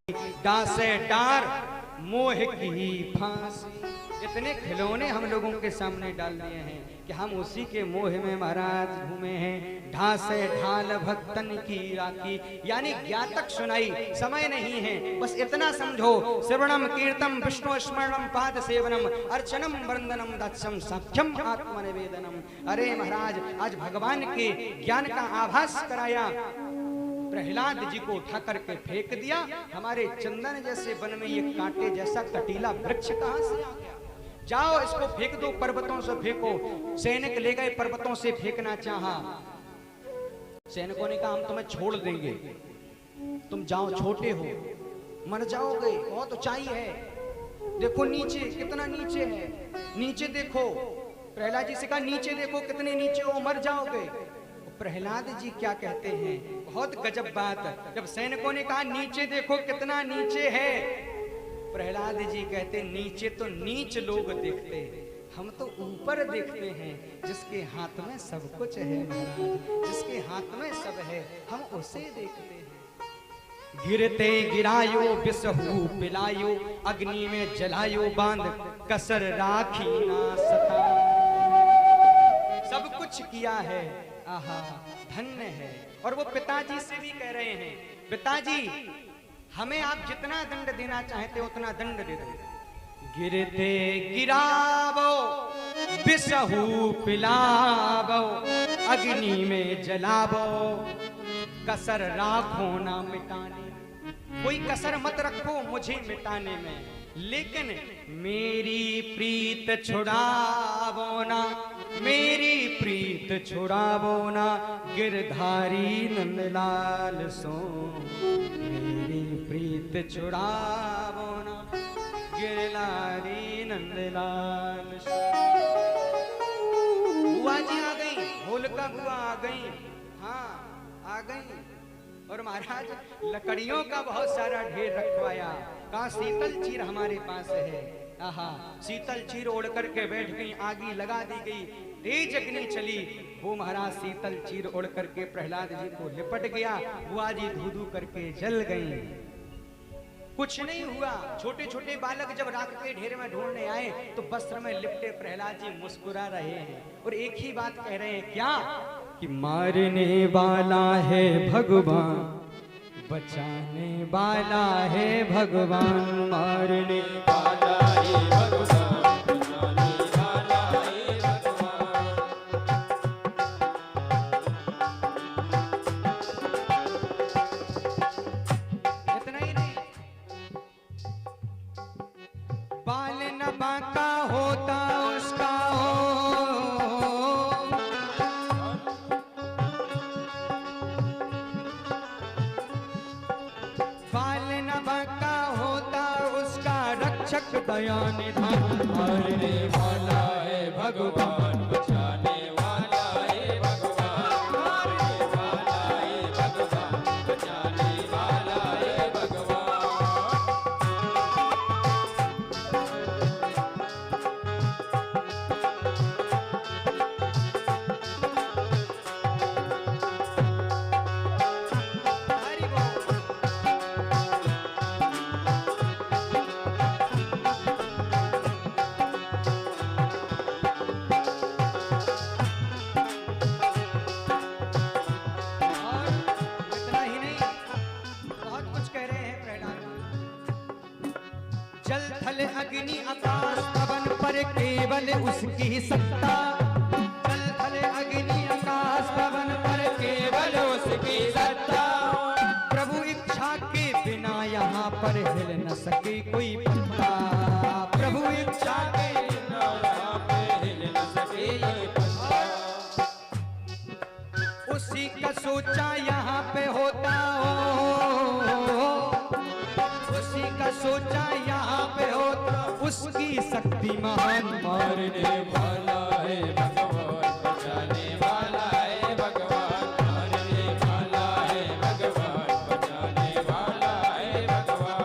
डांसे डार मोह की फांसी। इतने खिलौने हम लोगों के सामने डाल दिए हैं कि हम उसी के मोह में महाराज घूमे हैं। ढासे ढाल भक्तन की राखी, यानी ज्ञातक सुनाई, समय नहीं है, बस इतना समझो। श्रवणम कीर्तम विष्णु स्मरणम पाद सेवनम अर्चनम वंदनम दत्सम साख्यम आत्मनिवेदनम। अरे महाराज, आज भगवान के ज्ञान का आभास कराया, प्रहलाद जी को उठा करके फेंक दिया। हमारे चंदन जैसे वन में ये कांटे जैसा कटीला वृक्ष कहां से आ गया? जाओ इसको फेंक दो, पर्वतों से फेंको। सैनिक ले गए, पर्वतों से फेंकना चाहा। सैनिकों ने कहा हम तुम्हें छोड़ देंगे, तुम जाओ, छोटे हो, मर जाओगे, बहुत ऊंचाई है, देखो नीचे कितना नीचे है, नीचे देखो। प्रहलाद जी से कहा नीचे देखो कितने नीचे हो, मर जाओगे। प्रहलाद जी क्या कहते हैं, बहुत गजब बात। जब सैनिकों ने कहा नीचे देखो कितना नीचे है, प्रहलाद जी कहते नीचे तो नीच लोग देखते, हम तो ऊपर देखते हैं। जिसके हाथ में सब कुछ है महाराज, जिसके हाथ में सब है, हम उसे देखते हैं। गिरते गिरायो बिसहू पिलायो, अग्नि में जलायो बांध कसर राखी ना सता। सब कुछ किया है, आहा धन्य है। और वो पिताजी से भी कह रहे हैं, पिताजी हमें आप जितना दंड देना चाहते हो उतना दंड दे दो। गिरते गिरावो बिसहू पिलावो, अग्नि में जलावो कसर राखो ना मिटाने। कोई कसर मत रखो मुझे मिटाने में, लेकिन मेरी प्रीत छुड़ावो ना, मेरी प्रीत छुड़ावो ना, गिरधारी नंदलाल सो। मेरी प्रीत छुड़ावो ना, गिरधारी नंदलाल सो। बुआ जी आ गई, होलिका बुआ आ गई, हाँ आ गई। और महाराज लकड़ियों का बहुत सारा ढेर रखवाया। कहा शीतल चीर हमारे पास है, आहा शीतल चीर ओढ़ करके बैठ गई, आगी लगा दी गई, तेज अग्नि चली। वो महाराज शीतल चीर ओढ़ करके प्रहलाद जी को लिपट गया, बुआ जी धू धू करके जल गई। कुछ नहीं हुआ। छोटे छोटे बालक जब राख के ढेर में ढूंढने आए तो वस्त्र में लिपटे प्रहलाद जी मुस्कुरा रहे हैं और एक ही बात कह रहे हैं, क्या कि मारने वाला है भगवान, बचाने वाला है भगवान, मारने वाला है भगवान, बचाने वाला है भगवान। इतना ही नहीं, बाल न बांका होता उसका दया निधान, मारने वाला है भगवान, बचाने वाला है भगवान, मारने वाला है भगवान, बचाने वाला है भगवान। अग्नि आकाश पवन पर केवल उसकी सत्ता, जल थल अग्नि आकाश पवन पर केवल उसकी सत्ता। प्रभु इच्छा के बिना यहाँ पर हिल न सके कोई पत्ता, प्रभु इच्छा के बिना यहाँ पे हिल न सके कोई पत्ता। उसी का सोचा यहाँ पे होता हो, उसी का सोचा यहाँ पे होता, उसकी शक्ति महान, मारने वाला है भगवान, बचाने वाला है भगवान, मारने वाला है भगवान, बचाने वाला है भगवान।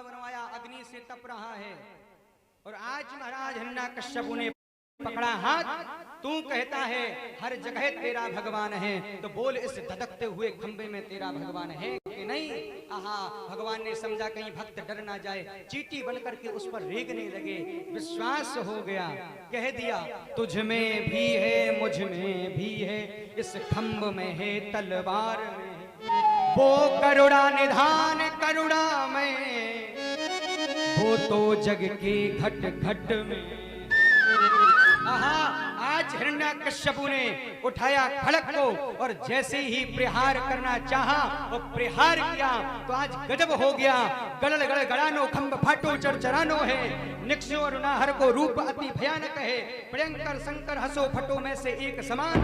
का बनवाया, अग्नि से तप रहा है। और आज महाराज हिरण्यकश्यप ने पकड़ा हाथ, तू कहता है हर जगह तेरा भगवान है, तो बोल इस धधकते हुए खंबे में तेरा भगवान है कि नहीं। आहा, भगवान ने समझा कहीं भक्त डर ना जाए, चींटी बन करके उस पर रेंगने लगे। विश्वास हो गया, कह दिया तुझ में भी है मुझ में भी है, इस खंब में है तलवार में वो करुणा निधान करुणा में, वो तो जग के घट घट में। आहा, आज हिरण्यकश्यपु ने उठाया खड़ग को और जैसे ही प्रहार करना चाहा और प्रहार किया तो आज गजब हो गया। गड़ल गड़ गड़ानो खंब फाटो चरचरानो है, निक्षो और नाहर को रूप अति भयानक है। भयंकर शंकर हसो फटो में से एक समान,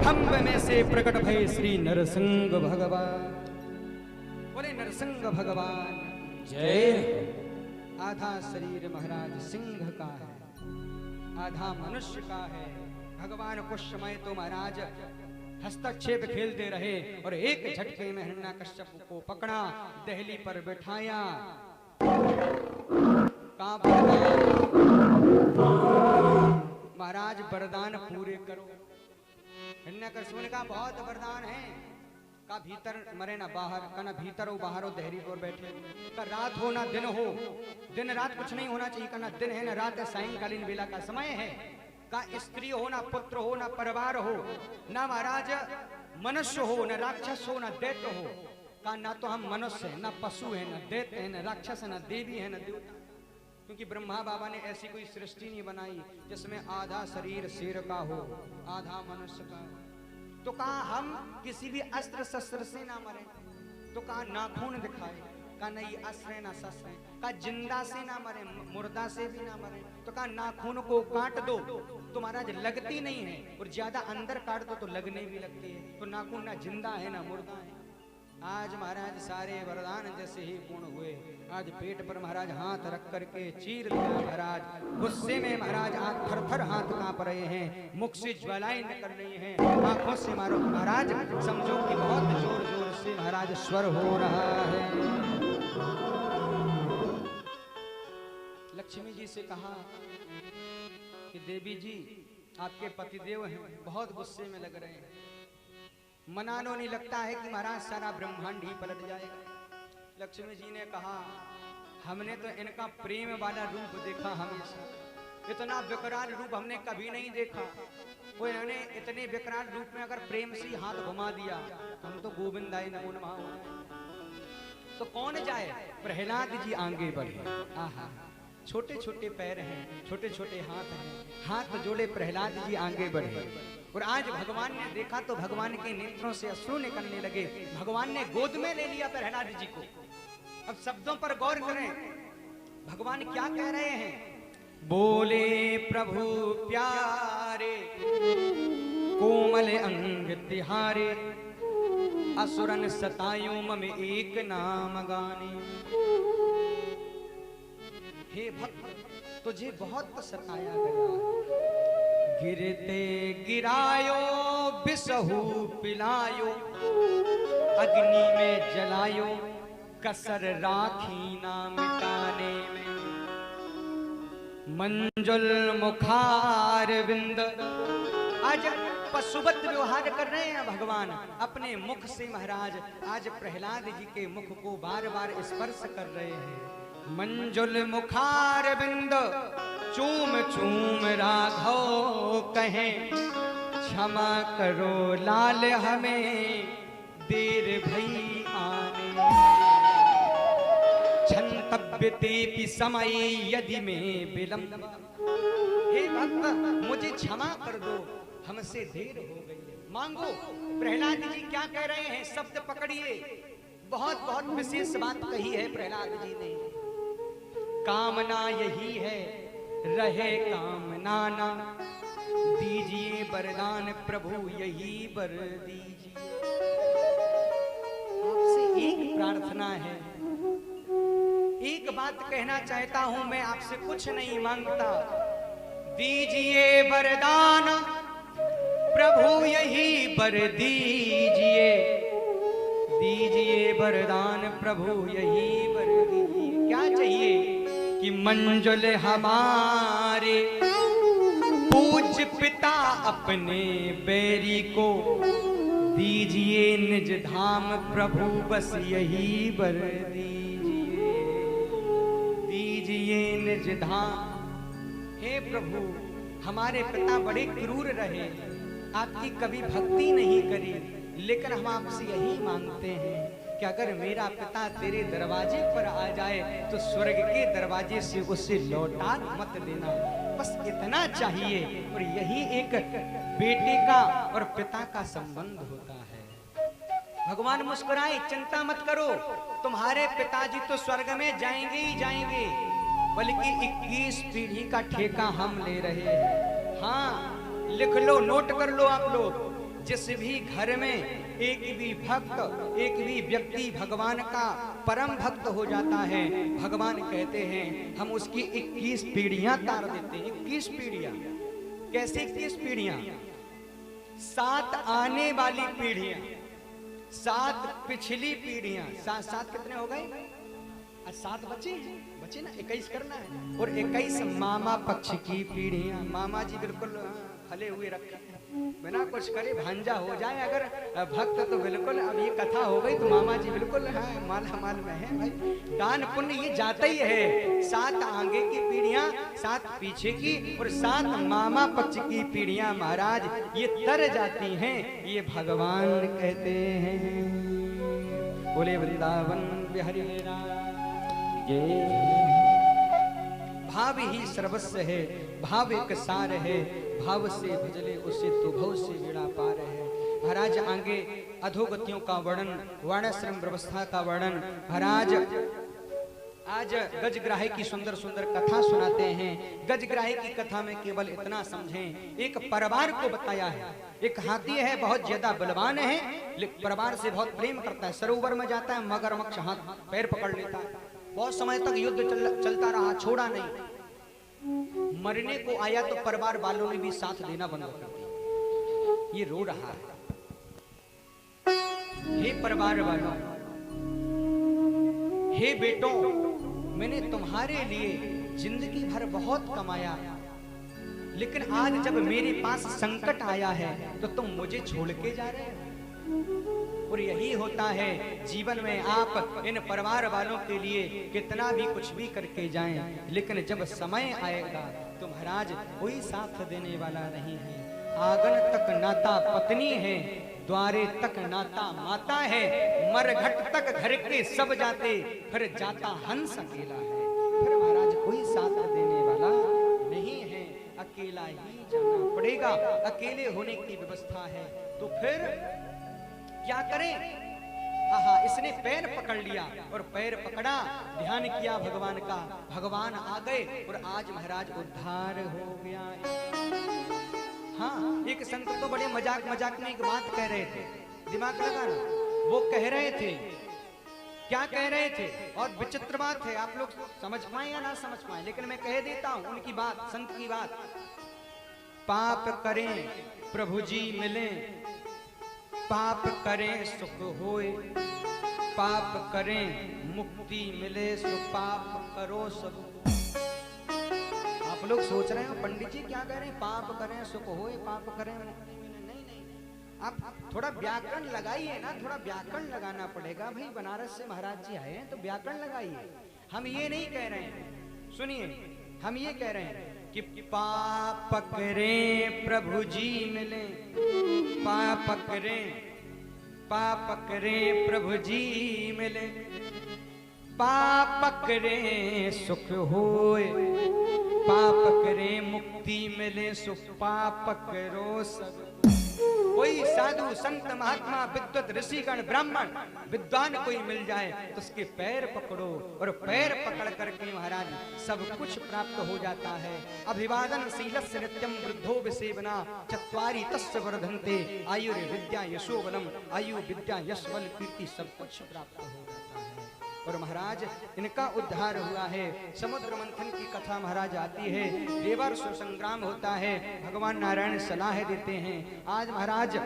खंब में से प्रकट भय श्री नरसिंह भगवान। बोले नरसिंह भगवान जय। आधा शरीर महाराज सिंह का है, आधा मनुष्य का है। भगवान कुछ समय तो महाराज हस्तक्षेप खेलते रहे और एक झटके में हिरण्यकश्यप को पकड़ा, दहली पर बिठाया। महाराज वरदान पूरे करो। हिरण्यकश्यप ने कहा बहुत वरदान है, का भीतर मरे ना बाहर, का ना भीतर हो बाहर हो, दहरी पर बैठे, का रात हो ना दिन हो, दिन रात कुछ नहीं होना चाहिए, का ना दिन है ना रात है, सायंकालीन बेला का समय है, का स्त्री हो ना पुत्र हो ना परिवार हो, ना महाराज मनुष्य हो ना राक्षस हो ना दैत्य हो, का ना तो हम मनुष्य है ना पशु है ना दैत्य है ना राक्षस है ना देवी है ना देवता, क्योंकि ब्रह्मा बाबा ने ऐसी कोई सृष्टि नहीं बनाई जिसमें आधा शरीर शेर का हो आधा मनुष्य का। तो कहा हम किसी भी अस्त्र शस्त्र से ना मरे, तो कहा नाखून दिखाए, कहा नहीं अस्त्र ना शस्त्र, कहा जिंदा से ना मरे मुर्दा से भी ना मरे, तो कहा नाखून को काट दो तो महाराज लगती नहीं है, और ज्यादा अंदर काट दो तो लगने भी लगती है, तो नाखून ना जिंदा है ना मुर्दा है। आज महाराज सारे वरदान जैसे ही पूर्ण हुए, आज पेट पर महाराज हाथ रख करके चीर दिया महाराज। गुस्से में महाराज आज थर-थर हाथ कांप रहे हैं, मुख से ज्वालाएं निकल रही हैं, आंखों से मारो महाराज समझो कि बहुत जोर जोर से महाराज स्वर हो रहा है। लक्ष्मी जी से कहा कि देवी जी आपके पतिदेव हैं, बहुत गुस्से में लग रहे हैं, मनानो नहीं लगता है कि महाराज सारा ब्रह्मांड ही पलट जाएगा। लक्ष्मी जी ने कहा हमने तो इनका प्रेम वाला रूप देखा, हमेशा इतना विकराल रूप हमने कभी नहीं देखा। वो इन्होंने इतने विकराल रूप में अगर प्रेम से हाथ घुमा दिया हम तो गोविंदाय नमो नमः, तो कौन जाए। प्रहलाद जी आगे बढ़े, आहा छोटे छोटे पैर हैं, छोटे छोटे हाथ हैं, हाथ जोड़े प्रहलाद जी आगे बढ़े, और आज भगवान ने देखा तो भगवान के नेत्रों से अश्रु निकलने लगे। भगवान ने गोद में ले लिया प्रहलाद जी को। अब शब्दों पर गौर करें, भगवान क्या कह रहे हैं। बोले प्रभु प्यारे कोमल अंग तिहारे, असुरन सतायो मम एक नाम गाने। हे भक्त तुझे बहुत सताया गया, गिरते गिरायो बिसहु पिलायो, अग्नि में जलायो कसर राखी ना मिटाने में। मंजुल मुखार विंद, आज पशुवत व्यवहार कर रहे हैं भगवान अपने मुख से महाराज, आज प्रहलाद जी के मुख को बार बार स्पर्श कर रहे हैं। मंजुल मुखार बिंद चूम चूम राघव कहें, क्षमा करो लाल हमें देर भई आने। क्षंतव्यते भी समय यदि में विलंब, हे भक्त मुझे क्षमा कर दो हमसे देर हो गई। मांगो। प्रहलाद जी क्या कह रहे हैं, शब्द पकड़िए, बहुत बहुत विशेष बात कही है प्रहलाद जी ने। कामना यही है रहे कामना ना, दीजिए वरदान प्रभु यही वर दीजिए। आपसे एक प्रार्थना है, एक बात कहना चाहता हूं, मैं आपसे कुछ नहीं मांगता, दीजिए वरदान प्रभु यही वर दीजिए, दीजिए वरदान प्रभु यही वर दीजिए। क्या क्या चाहिए कि मंजुल हमारे पूज्य पिता अपने बैरी को दीजिए निज धाम प्रभु, बस यही वर दीजिए, दीजिए निज धाम। हे प्रभु, हमारे पिता बड़े क्रूर रहे, आपकी कभी भक्ति नहीं करी, लेकिन हम आपसे यही मांगते हैं कि अगर मेरा पिता तेरे दरवाजे पर आ जाए तो स्वर्ग के दरवाजे से उसे लौटा मत देना, बस इतना चाहिए। और यही एक बेटे का और पिता का संबंध होता है। भगवान मुस्कुराए, चिंता मत करो, तुम्हारे पिताजी तो स्वर्ग में जाएंगे ही जाएंगे, बल्कि 21 पीढ़ी का ठेका हम ले रहे हैं। हाँ, लिख लो, नोट कर लो आप लोग, जिस भी घर में एक भी भक्त, एक भी व्यक्ति भगवान का परम भक्त हो जाता है, भगवान कहते हैं हम उसकी 21 पीढ़ियां तार देते हैं। 21 पीढ़ियां कैसे? 21 पीढ़ियां, 7 आने वाली पीढ़ियां, 7 पिछली पीढ़ियां, 7 कितने हो गए? 7 बचे ना, 21 करना है। और 21 मामा पक्ष की पीढ़ियां। मामा जी बिल्कुल खले हुए रखे, बिना कुछ करे भांजा हो जाए अगर भक्त तो बिल्कुल। अब ये कथा हो गई तो मामा जी बिल्कुल माला माल में है भाई। दान पुण्य ये जाता ही है। 7 आगे की पीढ़ियां, 7 पीछे की, और 7 मामा पक्ष की पीढ़ियां महाराज ये तर जाती हैं, ये भगवान कहते हैं। बोले वृंदावन बिहारी भाव ही सर्वस्व है, भाव एक सार है, भाव से भजले उसे तो भव से बेड़ा पार है। महाराज आगे अधोगतियों का वर्णन, वर्णाश्रम व्यवस्था का वर्णन महाराज आज गजग्राही की सुंदर सुंदर कथा सुनाते हैं। गजग्राही की कथा में केवल इतना समझें, एक परिवार को बताया है। एक हाथी है, बहुत ज्यादा बलवान है, लेकिन परिवार से बहुत प्रेम करता है। सरोवर में जाता है, मगरमच्छ हाथ पैर पकड़ लेता है। बहुत समय तक युद्ध चलता रहा, छोड़ा नहीं। मरने को आया तो परिवार वालों ने भी साथ देना बंद कर दिया। ये रो रहा है, हे परिवार वालों, हे बेटों, मैंने तुम्हारे लिए जिंदगी भर बहुत कमाया, लेकिन आज जब मेरे पास संकट आया है तो तुम मुझे छोड़ के जा रहे हो। और यही होता है जीवन में, आप इन परिवार वालों के लिए कितना भी कुछ भी करके जाएं, लेकिन जब समय आएगा तो महाराज कोई साथ देने वाला नहीं है। आंगन तक नाता पत्नी है, द्वारे तक नाता माता है, मरघट तक घर के सब जाते, फिर जाता हंस अकेला है। फिर महाराज कोई साथ देने वाला नहीं है, अकेला ही जाना पड़ेगा। अकेले होने की व्यवस्था है तो फिर क्या करें? आहा, इसने पैर पकड़ लिया और पैर पकड़ा, ध्यान किया भगवान का, भगवान आ गए और आज महाराज उद्धार हो गया। हाँ, एक संत तो बड़े मजाक मजाक में एक बात कह रहे थे, दिमाग लगाना। वो कह रहे थे, क्या कह रहे थे, और विचित्र बात है, आप लोग समझ पाए या ना समझ पाए, लेकिन मैं कह देता हूं उनकी बात, संत की बात। पाप करें प्रभु जी मिले, पाप करें सुख होए, पाप करें मुक्ति मिले, सो पाप करो सब। आप लोग सोच रहे हो पंडित जी क्या कह रहे हैं, पाप करें सुख होए, पाप करें मुक्ति मिले। नहीं नहीं, आप थोड़ा व्याकरण लगाइए ना, थोड़ा व्याकरण लगाना पड़ेगा भाई। बनारस से महाराज जी आए हैं तो व्याकरण लगाइए। हम ये नहीं कह रहे हैं, सुनिए, हम ये कह रहे हैं कि पाप करें प्रभु जी मिले, पाप करें, पाप करें प्रभु जी मिले, पाप करें सुख होए, पाप करें मुक्ति मिले, सो पाप करो सब। कोई साधु संत महात्मा विद्वत ऋषिगण ब्राह्मण विद्वान कोई मिल जाए तो उसके पैर पकड़ो, और पैर पकड़ करके महाराज सब कुछ प्राप्त हो जाता है। अभिवादन शीलस्य नित्यम वृद्धो विसेवना, चत्वारि तस्य वर्धन्ते आयुर्विद्या यशो बलम, आयु विद्या यश बल कीर्ति, सब कुछ प्राप्त हो जाता है। और महाराज इनका उद्धार हुआ है। समुद्र मंथन की कथा महाराज आती है, देवासुर संग्राम होता है, भगवान नारायण सलाह देते हैं। आज महाराज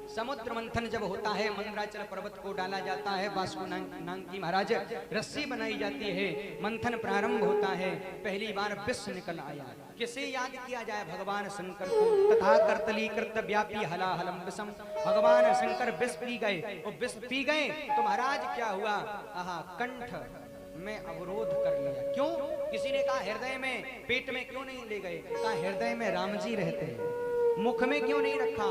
समुद्र मंथन जब होता है, मंदराचल पर्वत को डाला जाता है, वासु नाग की महाराज रस्सी बनाई जाती है, मंथन प्रारंभ होता है, पहली बार विष निकल आया। किसे याद किया जाए? भगवान शंकर को। तथा कर्तलीकृत व्यापी हलाहलम विषम, भगवान शंकर विष पी गए। और विष पी गए तो महाराज क्या हुआ? आहा, कंठ में अवरोध कर लिया। क्यों? किसी ने कहा हृदय में, पेट में क्यों नहीं ले गए? कहा हृदय में राम जी रहते हैं, मुख में क्यों नहीं रखा?